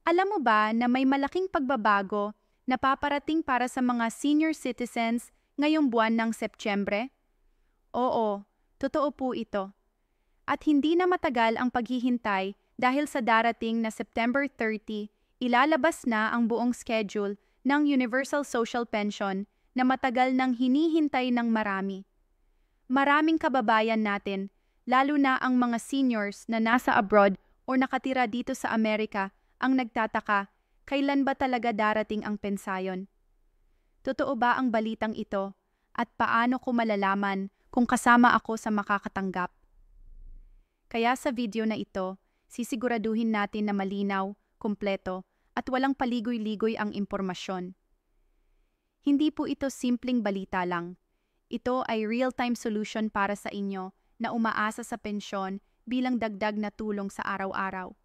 Alam mo ba na may malaking pagbabago na paparating para sa mga senior citizens ngayong buwan ng Setyembre? Oo, totoo po ito. At hindi na matagal ang paghihintay dahil sa darating na September 30, ilalabas na ang buong schedule ng Universal Social Pension na matagal nang hinihintay ng marami. Maraming kababayan natin, lalo na ang mga seniors na nasa abroad o nakatira dito sa Amerika, ang nagtataka, kailan ba talaga darating ang pensayon? Totoo ba ang balitang ito? At paano ko malalaman kung kasama ako sa makakatanggap? Kaya sa video na ito, sisiguraduhin natin na malinaw, kumpleto, at walang paligoy-ligoy ang impormasyon. Hindi po ito simpleng balita lang. Ito ay real-time solution para sa inyo na umaasa sa pensyon bilang dagdag na tulong sa araw-araw.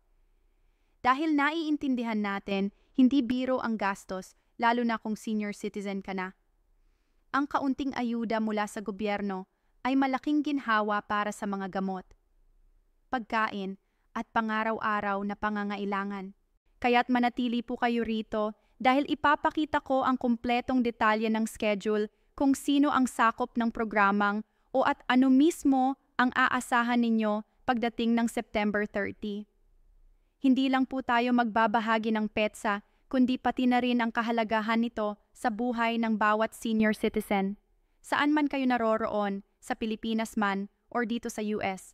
Dahil naiintindihan natin, hindi biro ang gastos, lalo na kung senior citizen ka na. Ang kaunting ayuda mula sa gobyerno ay malaking ginhawa para sa mga gamot, pagkain, at pangaraw-araw na pangangailangan. Kaya't manatili po kayo rito dahil ipapakita ko ang kumpletong detalye ng schedule kung sino ang sakop ng programang o at ano mismo ang aasahan ninyo pagdating ng September 30. Hindi lang po tayo magbabahagi ng petsa, kundi pati na rin ang kahalagahan nito sa buhay ng bawat senior citizen. Saan man kayo naroroon, sa Pilipinas man or dito sa US.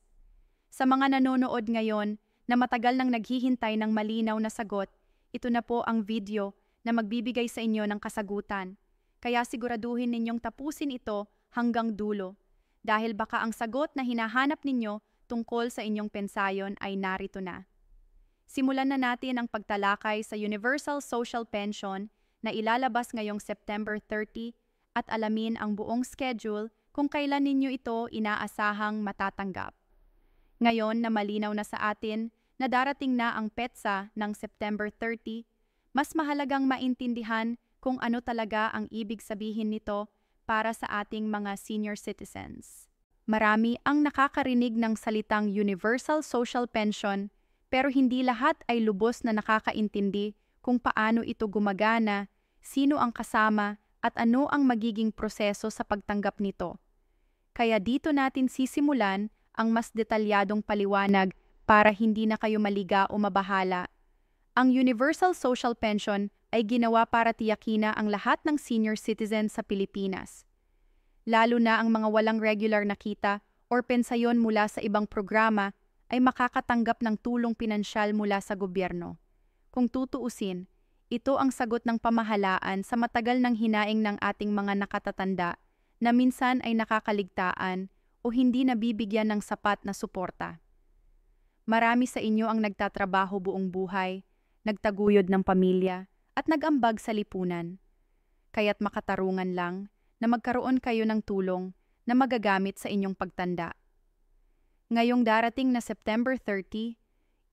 Sa mga nanonood ngayon na matagal nang naghihintay ng malinaw na sagot, ito na po ang video na magbibigay sa inyo ng kasagutan. Kaya siguraduhin ninyong tapusin ito hanggang dulo. Dahil baka ang sagot na hinahanap ninyo tungkol sa inyong pensayon ay narito na. Simulan na natin ang pagtalakay sa Universal Social Pension na ilalabas ngayong September 30 at alamin ang buong schedule kung kailan ninyo ito inaasahang matatanggap. Ngayon na malinaw na sa atin na darating na ang petsa ng September 30, mas mahalagang maintindihan kung ano talaga ang ibig sabihin nito para sa ating mga senior citizens. Marami ang nakakarinig ng salitang Universal Social Pension pero hindi lahat ay lubos na nakakaintindi kung paano ito gumagana, sino ang kasama at ano ang magiging proseso sa pagtanggap nito. Kaya dito natin sisimulan ang mas detalyadong paliwanag para hindi na kayo maliga o mabahala. Ang Universal Social Pension ay ginawa para tiyakin na ang lahat ng senior citizens sa Pilipinas. Lalo na ang mga walang regular na kita or pensayon mula sa ibang programa ay makakatanggap ng tulong pinansyal mula sa gobyerno. Kung tutuusin, ito ang sagot ng pamahalaan sa matagal ng hinaing ng ating mga nakatatanda na minsan ay nakakaligtaan o hindi nabibigyan ng sapat na suporta. Marami sa inyo ang nagtatrabaho buong buhay, nagtaguyod ng pamilya, at nag-ambag sa lipunan. Kaya't makatarungan lang na magkaroon kayo ng tulong na magagamit sa inyong pagtanda. Ngayong darating na September 30,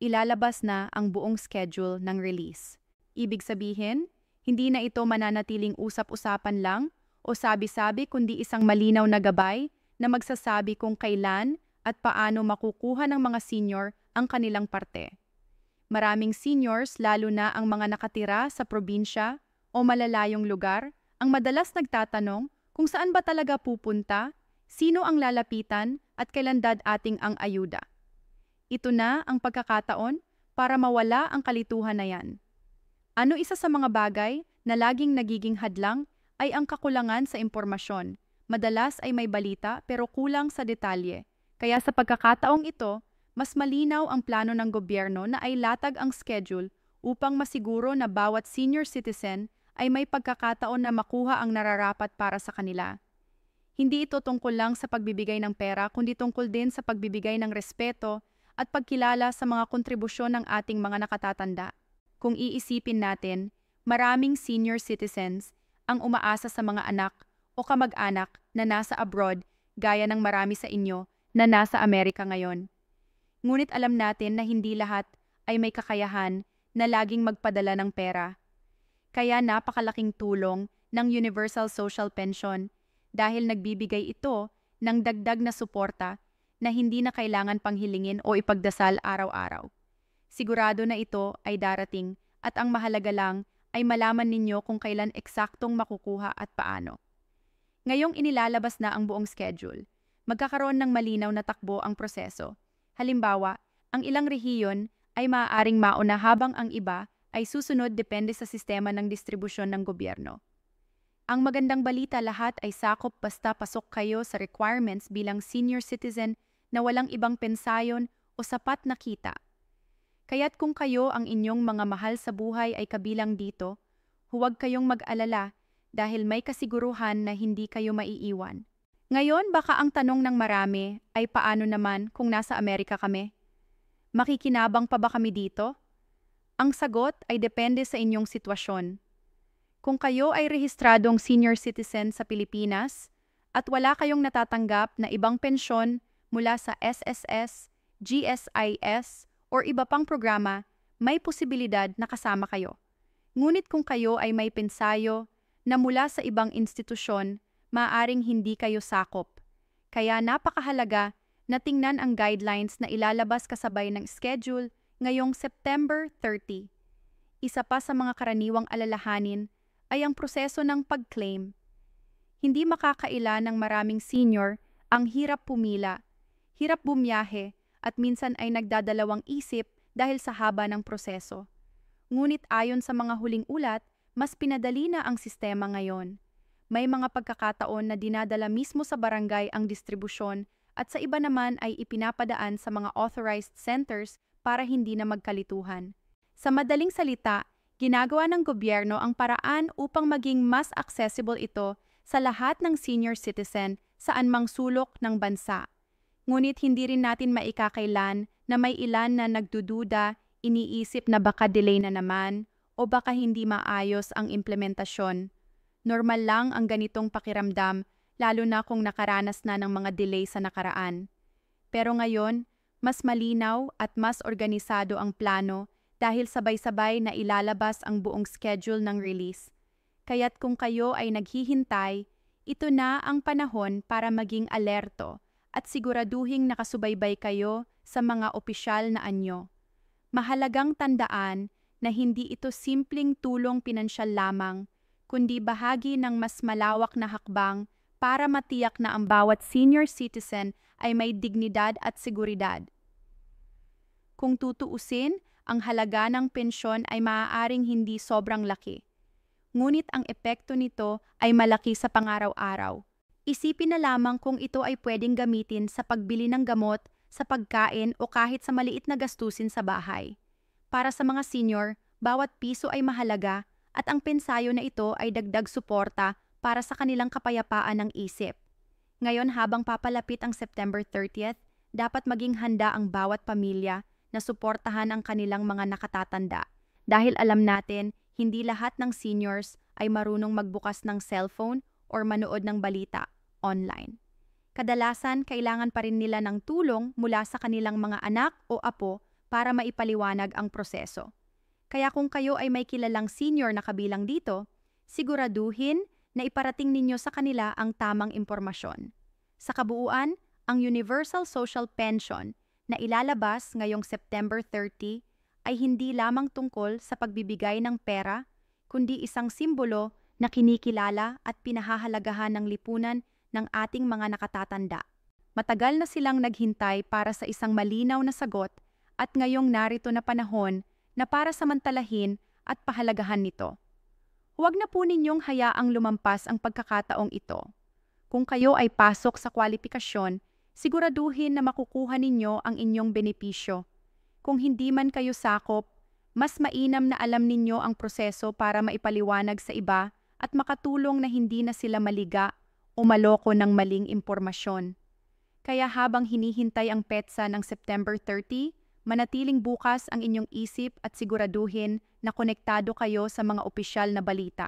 ilalabas na ang buong schedule ng release. Ibig sabihin, hindi na ito mananatiling usap-usapan lang o sabi-sabi kundi isang malinaw na gabay na magsasabi kung kailan at paano makukuha ng mga senior ang kanilang parte. Maraming seniors, lalo na ang mga nakatira sa probinsya o malalayong lugar, ang madalas nagtatanong kung saan ba talaga pupunta, sino ang lalapitan at kailan dadating ang ayuda. Ito na ang pagkakataon para mawala ang kalituhan na yan. Ano isa sa mga bagay na laging nagiging hadlang ay ang kakulangan sa impormasyon. Madalas ay may balita pero kulang sa detalye. Kaya sa pagkakataong ito, mas malinaw ang plano ng gobyerno na ay latag ang schedule upang masiguro na bawat senior citizen ay may pagkakataon na makuha ang nararapat para sa kanila. Hindi ito tungkol lang sa pagbibigay ng pera kundi tungkol din sa pagbibigay ng respeto at pagkilala sa mga kontribusyon ng ating mga nakatatanda. Kung iisipin natin, maraming senior citizens ang umaasa sa mga anak o kamag-anak na nasa abroad gaya ng marami sa inyo na nasa Amerika ngayon. Ngunit alam natin na hindi lahat ay may kakayahan na laging magpadala ng pera. Kaya napakalaking tulong ng Universal Social Pension dahil nagbibigay ito ng dagdag na suporta na hindi na kailangan panghilingin o ipagdasal araw-araw. Sigurado na ito ay darating at ang mahalaga lang ay malaman ninyo kung kailan eksaktong makukuha at paano. Ngayong inilalabas na ang buong schedule, magkakaroon ng malinaw na takbo ang proseso. Halimbawa, ang ilang rehiyon ay maaaring mauna habang ang iba ay susunod depende sa sistema ng distribusyon ng gobyerno. Ang magandang balita, lahat ay sakop basta pasok kayo sa requirements bilang senior citizen na walang ibang pensayon o sapat na kita. Kaya't kung kayo ang inyong mga mahal sa buhay ay kabilang dito, huwag kayong mag-alala dahil may kasiguruhan na hindi kayo maiiwan. Ngayon, baka ang tanong ng marami ay paano naman kung nasa Amerika kami? Makikinabang pa ba kami dito? Ang sagot ay depende sa inyong sitwasyon. Kung kayo ay rehistradong senior citizen sa Pilipinas at wala kayong natatanggap na ibang pensyon mula sa SSS, GSIS, o iba pang programa, may posibilidad na kasama kayo. Ngunit kung kayo ay may pensayo na mula sa ibang institusyon, maaaring hindi kayo sakop. Kaya napakahalaga na tingnan ang guidelines na ilalabas kasabay ng schedule ngayong September 30. Isa pa sa mga karaniwang alalahanin ay ang proseso ng pag-claim. Hindi makakaila ng maraming senior ang hirap pumila, hirap bumiyahe, at minsan ay nagdadalawang isip dahil sa haba ng proseso. Ngunit ayon sa mga huling ulat, mas pinadali na ang sistema ngayon. May mga pagkakataon na dinadala mismo sa barangay ang distribusyon at sa iba naman ay ipinapadaan sa mga authorized centers para hindi na magkalituhan. Sa madaling salita, ginagawa ng gobyerno ang paraan upang maging mas accessible ito sa lahat ng senior citizen saan mang sulok ng bansa. Ngunit hindi rin natin maikakailan na may ilan na nagdududa, iniisip na baka delay na naman, o baka hindi maayos ang implementasyon. Normal lang ang ganitong pakiramdam, lalo na kung nakaranas na ng mga delay sa nakaraan. Pero ngayon, mas malinaw at mas organisado ang plano dahil sabay-sabay na ilalabas ang buong schedule ng release. Kaya't kung kayo ay naghihintay, ito na ang panahon para maging alerto at siguraduhing nakasubaybay kayo sa mga opisyal na anyo. Mahalagang tandaan na hindi ito simpleng tulong pinansyal lamang, kundi bahagi ng mas malawak na hakbang para matiyak na ang bawat senior citizen ay may dignidad at seguridad. Kung tutuusin, ang halaga ng pensyon ay maaaring hindi sobrang laki. Ngunit ang epekto nito ay malaki sa pangaraw-araw. Isipin na lamang kung ito ay pwedeng gamitin sa pagbili ng gamot, sa pagkain o kahit sa maliit na gastusin sa bahay. Para sa mga senior, bawat piso ay mahalaga at ang pensayo na ito ay dagdag suporta para sa kanilang kapayapaan ng isip. Ngayon habang papalapit ang September 30th, dapat maging handa ang bawat pamilya na suportahan ang kanilang mga nakatatanda. Dahil alam natin, hindi lahat ng seniors ay marunong magbukas ng cellphone or manood ng balita online. Kadalasan, kailangan pa rin nila ng tulong mula sa kanilang mga anak o apo para maipaliwanag ang proseso. Kaya kung kayo ay may kilalang senior na kabilang dito, siguraduhin na iparating ninyo sa kanila ang tamang impormasyon. Sa kabuuan, ang Universal Social Pension na ilalabas ngayong September 30 ay hindi lamang tungkol sa pagbibigay ng pera, kundi isang simbolo na kinikilala at pinahahalagahan ng lipunan ng ating mga nakatatanda. Matagal na silang naghintay para sa isang malinaw na sagot at ngayong narito na panahon na para samantalahin at pahalagahan nito. Huwag na po ninyong hayaang lumampas ang pagkakataong ito. Kung kayo ay pasok sa kwalifikasyon, siguraduhin na makukuha ninyo ang inyong benepisyo. Kung hindi man kayo sakop, mas mainam na alam ninyo ang proseso para maipaliwanag sa iba at makatulong na hindi na sila maliga o maloko ng maling impormasyon. Kaya habang hinihintay ang petsa ng September 30, manatiling bukas ang inyong isip at siguraduhin na konektado kayo sa mga opisyal na balita.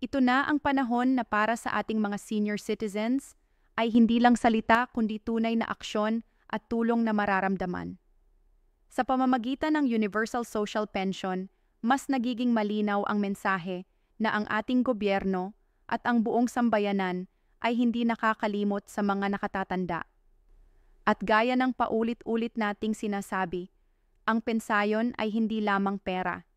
Ito na ang panahon na para sa ating mga senior citizens ay hindi lang salita kundi tunay na aksyon at tulong na mararamdaman. Sa pamamagitan ng Universal Social Pension, mas nagiging malinaw ang mensahe na ang ating gobyerno at ang buong sambayanan ay hindi nakakalimot sa mga nakatatanda. At gaya ng paulit-ulit nating sinasabi, Ang pensayon ay hindi lamang pera.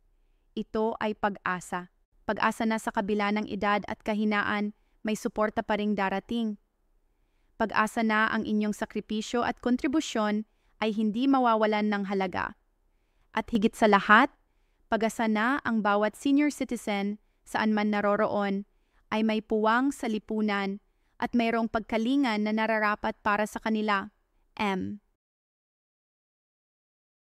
Ito ay pag-asa. Pag-asa na sa kabila ng edad at kahinaan, may suporta pa ring darating. Pag-asa na ang inyong sakripisyo at kontribusyon ay hindi mawawalan ng halaga. At higit sa lahat, pag-asa na ang bawat senior citizen saan man naroroon ay may puwang sa lipunan at mayroong pagkalingan na nararapat para sa kanila. M.